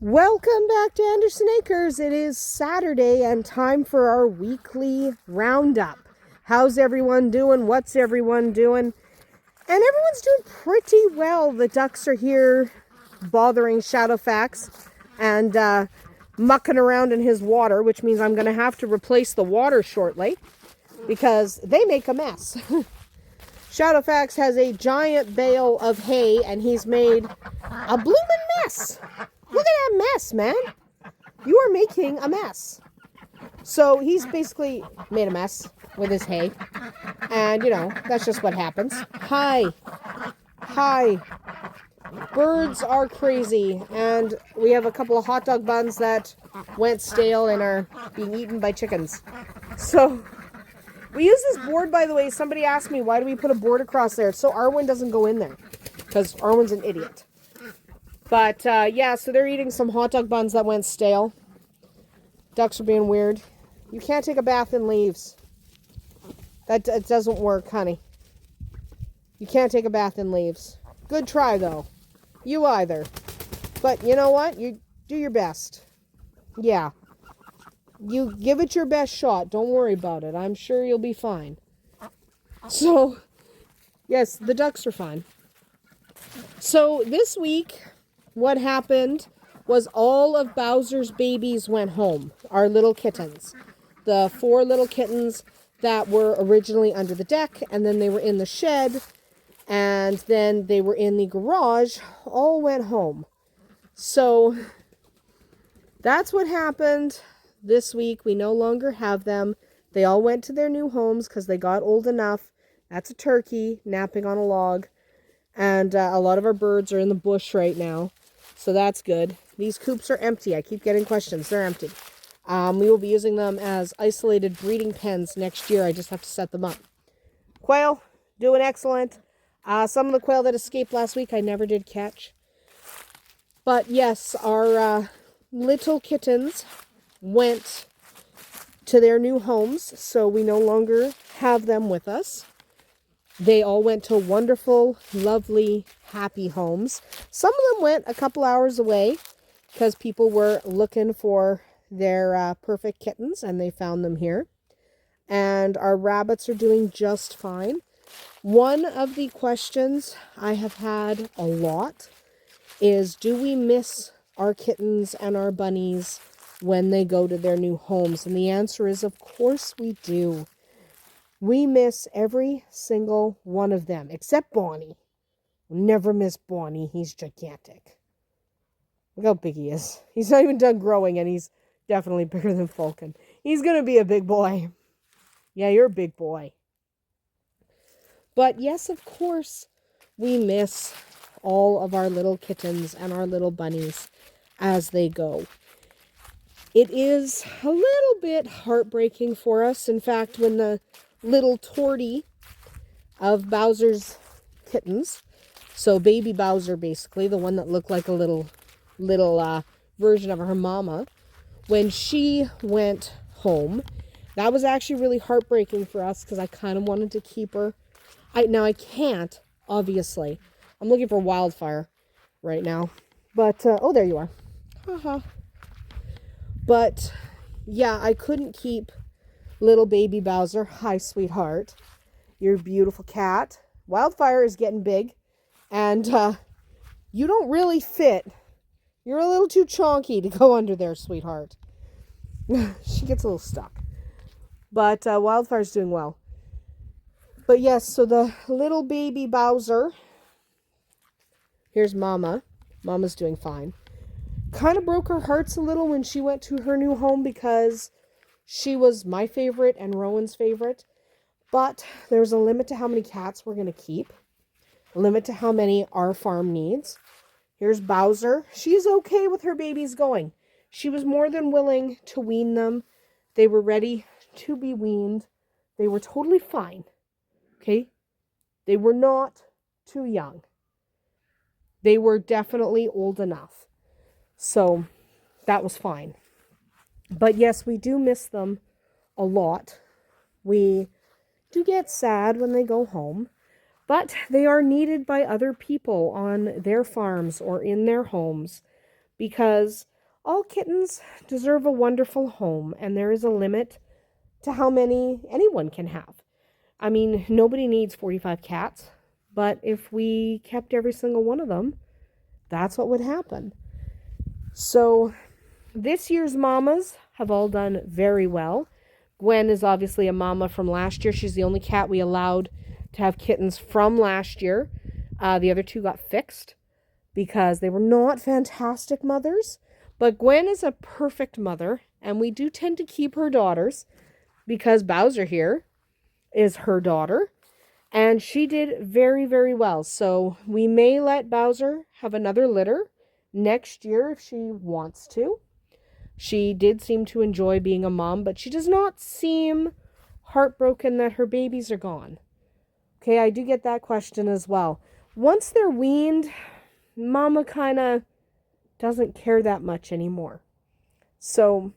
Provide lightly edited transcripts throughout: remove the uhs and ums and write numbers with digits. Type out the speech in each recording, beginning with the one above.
Welcome back to Andersen Acres. It is Saturday and time for our weekly roundup. How's everyone doing? What's everyone doing? And everyone's doing pretty well. The ducks are here bothering Shadowfax and mucking around in his water, which means I'm going to have to replace the water shortly because they make a mess. Shadowfax has a giant bale of hay and he's made a bloomin' mess. Look at that mess, man. You are making a mess. So he's basically made a mess with his hay. And, you know, that's just what happens. Hi. Hi. Birds are crazy. And we have a couple of hot dog buns that went stale and are being eaten by chickens. So we use this board, by the way. Somebody asked me, why do we put a board across there? So Arwen doesn't go in there. Because Arwen's an idiot. But, yeah, so they're eating some hot dog buns that went stale. Ducks are being weird. You can't take a bath in leaves. That doesn't work, honey. You can't take a bath in leaves. Good try, though. You either. But you know what? You do your best. Yeah. You give it your best shot. Don't worry about it. I'm sure you'll be fine. So, yes, the ducks are fine. So, this week, what happened was all of Bowser's babies went home. Our little kittens. The 4 little kittens that were originally under the deck, and then they were in the shed, and then they were in the garage, all went home. So, that's what happened this week. We no longer have them. They all went to their new homes because they got old enough. That's a turkey napping on a log. And a lot of our birds are in the bush right now. So that's good. These coops are empty. I keep getting questions. They're empty. We will be using them as isolated breeding pens next year. I just have to set them up. Quail, doing excellent. Some of the quail that escaped last week I never did catch. But yes, our little kittens went to their new homes. So we no longer have them with us. They all went to wonderful, lovely, happy homes. Some of them went a couple hours away because people were looking for their perfect kittens and they found them here. And our rabbits are doing just fine. One of the questions I have had a lot is, do we miss our kittens and our bunnies when they go to their new homes? And the answer is, of course we do. We miss every single one of them, except Bonnie. Never miss Bonnie. He's gigantic. Look how big he is. He's not even done growing, and he's definitely bigger than Falcon. He's going to be a big boy. Yeah, you're a big boy. But yes, of course, we miss all of our little kittens and our little bunnies as they go. It is a little bit heartbreaking for us. In fact, when the little tortie of Bowser's kittens, so baby Bowser basically, the one that looked like a little version of her mama, when she went home, that was actually really heartbreaking for us because I kind of wanted to keep her. Now I can't, obviously. I'm looking for Wildfire right now, but oh, there you are. Haha. But yeah, I couldn't keep little baby Bowser. Hi, sweetheart. You're a beautiful cat. Wildfire is getting big. And you don't really fit. You're a little too chonky to go under there, sweetheart. She gets a little stuck. But Wildfire's doing well. But yes, so the little baby Bowser. Here's Mama. Mama's doing fine. Kind of broke her hearts a little when she went to her new home because she was my favorite and Rowan's favorite, but there's a limit to how many cats we're going to keep, a limit to how many our farm needs. Here's Bowser. She's okay with her babies going. She was more than willing to wean them. They were ready to be weaned. They were totally fine. Okay? They were not too young. They were definitely old enough. So that was fine. But yes, we do miss them a lot. We do get sad when they go home, but they are needed by other people on their farms or in their homes. because all kittens deserve a wonderful home, and there is a limit to how many anyone can have. I mean, nobody needs 45 cats, but if we kept every single one of them, that's what would happen. So this year's mamas have all done very well. Gwen is obviously a mama from last year. She's the only cat we allowed to have kittens from last year. The other two got fixed because they were not fantastic mothers. But Gwen is a perfect mother, and we do tend to keep her daughters because Bowser here is her daughter, and she did very, very well. So we may let Bowser have another litter next year if she wants to. She did seem to enjoy being a mom, but she does not seem heartbroken that her babies are gone. Okay, I do get that question as well. Once they're weaned, Mama kind of doesn't care that much anymore. So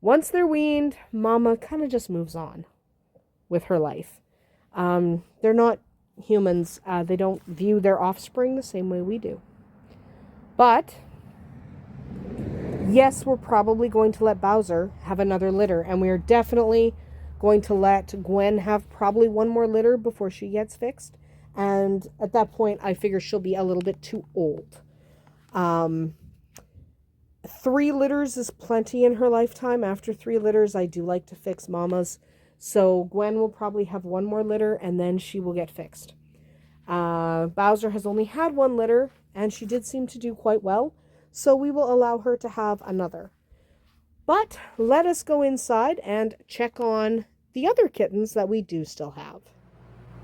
once they're weaned, Mama kind of just moves on with her life. They're not humans. They don't view their offspring the same way we do. But yes, we're probably going to let Bowser have another litter, and we are definitely going to let Gwen have probably one more litter before she gets fixed. And at that point, I figure she'll be a little bit too old. 3 litters is plenty in her lifetime. After 3 litters, I do like to fix mamas. So Gwen will probably have one more litter, and then she will get fixed. Bowser has only had 1 litter, and she did seem to do quite well. So we will allow her to have another. But let us go inside and check on the other kittens that we do still have.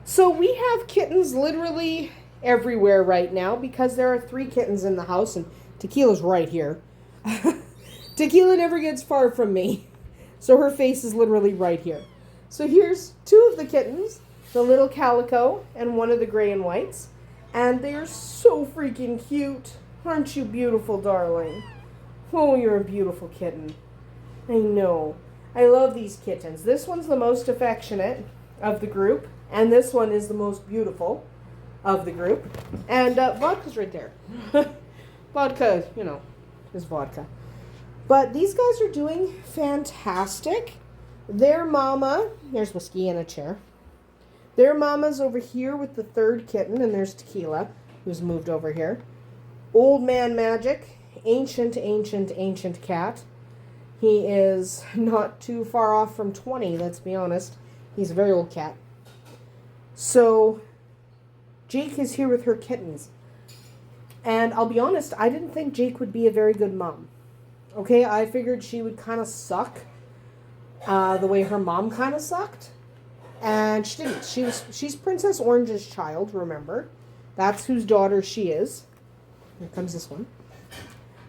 So we have kittens literally everywhere right now because there are 3 kittens in the house, and Tequila's right here. Tequila never gets far from me, so her face is literally right here. So here's 2 of the kittens, the little calico and one of the gray and whites, and they are so freaking cute. Aren't you beautiful, darling? Oh, you're a beautiful kitten. I know. I love these kittens. This one's the most affectionate of the group, and this one is the most beautiful of the group. And Vodka's right there. Vodka, is vodka. But these guys are doing fantastic. Their mama, there's Whiskey in a chair. Their mama's over here with the 3rd kitten, and there's Tequila, who's moved over here. Old Man Magic, ancient cat. He is not too far off from 20, let's be honest. He's a very old cat. So, Jake is here with her kittens. And I'll be honest, I didn't think Jake would be a very good mom. Okay, I figured she would kind of suck the way her mom kind of sucked. And she didn't. She's Princess Orange's child, remember. That's whose daughter she is. Here comes this one.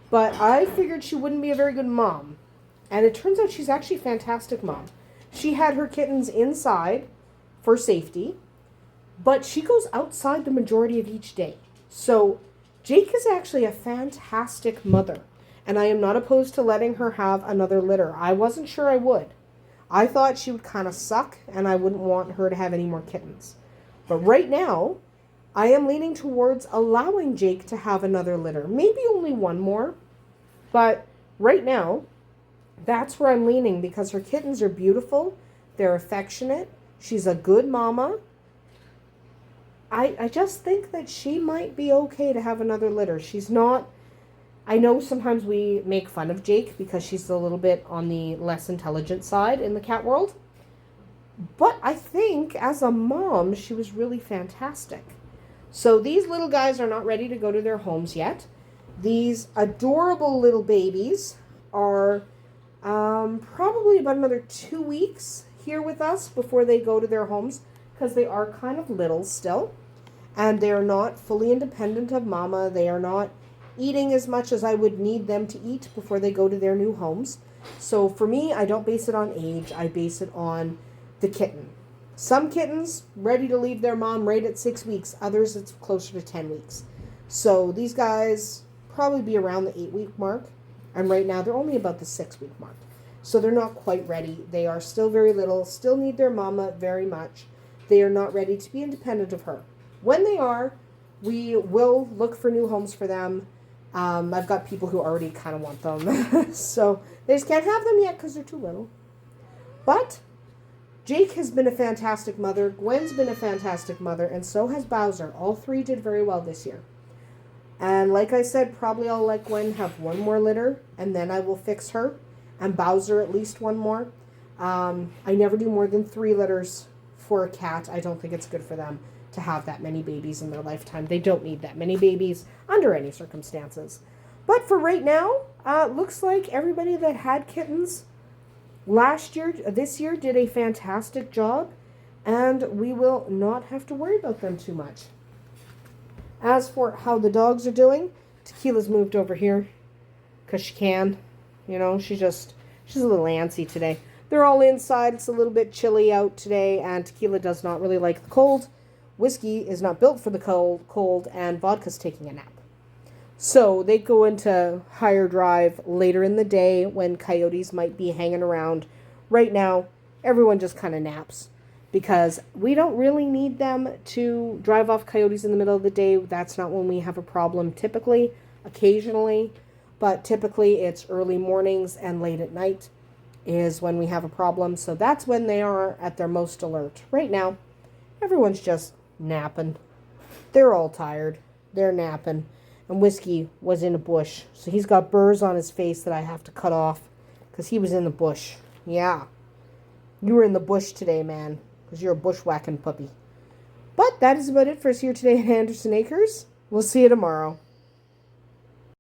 But I figured she wouldn't be a very good mom. And it turns out she's actually a fantastic mom. She had her kittens inside for safety, but she goes outside the majority of each day. So Jake is actually a fantastic mother, and I am not opposed to letting her have another litter. I wasn't sure I would. I thought she would kind of suck, and I wouldn't want her to have any more kittens. But right now, I am leaning towards allowing Jake to have another litter. Maybe only one more. But right now, that's where I'm leaning because her kittens are beautiful. They're affectionate. She's a good mama. I just think that she might be okay to have another litter. She's not... I know sometimes we make fun of Jake because she's a little bit on the less intelligent side in the cat world. But I think as a mom, she was really fantastic. So these little guys are not ready to go to their homes yet. These adorable little babies are probably about another 2 weeks here with us before they go to their homes because they are kind of little still. And they are not fully independent of mama. They are not eating as much as I would need them to eat before they go to their new homes. So for me, I don't base it on age. I base it on the kitten. Some kittens ready to leave their mom right at 6 weeks. Others, it's closer to 10 weeks. So these guys probably be around the 8-week mark. And right now, they're only about the 6-week mark. So they're not quite ready. They are still very little, still need their mama very much. They are not ready to be independent of her. When they are, we will look for new homes for them. I've got people who already kind of want them. So they just can't have them yet because they're too little. But Jake has been a fantastic mother. Gwen's been a fantastic mother. And so has Bowser. All three did very well this year. And like I said, probably I'll let Gwen have one more litter. And then I will fix her. And Bowser at least one more. I never do more than 3 litters for a cat. I don't think it's good for them to have that many babies in their lifetime. They don't need that many babies under any circumstances. But for right now, looks like everybody that had kittens this year did a fantastic job, and we will not have to worry about them too much. As for how the dogs are doing, Tequila's moved over here because she can. You know, she's a little antsy today. They're all inside. It's a little bit chilly out today, and Tequila does not really like the cold. Whiskey is not built for the cold, and Vodka's taking a nap. So they go into higher drive later in the day when coyotes might be hanging around. Right now, everyone just kind of naps because we don't really need them to drive off coyotes in the middle of the day. That's not when we have a problem typically, occasionally, but typically it's early mornings and late at night is when we have a problem. So that's when they are at their most alert. Right now, everyone's just napping. They're all tired. They're napping. And Whiskey was in a bush. So he's got burrs on his face that I have to cut off because he was in the bush. Yeah. You were in the bush today, man, because you're a bushwhacking puppy. But that is about it for us here today at Andersen Acres. We'll see you tomorrow.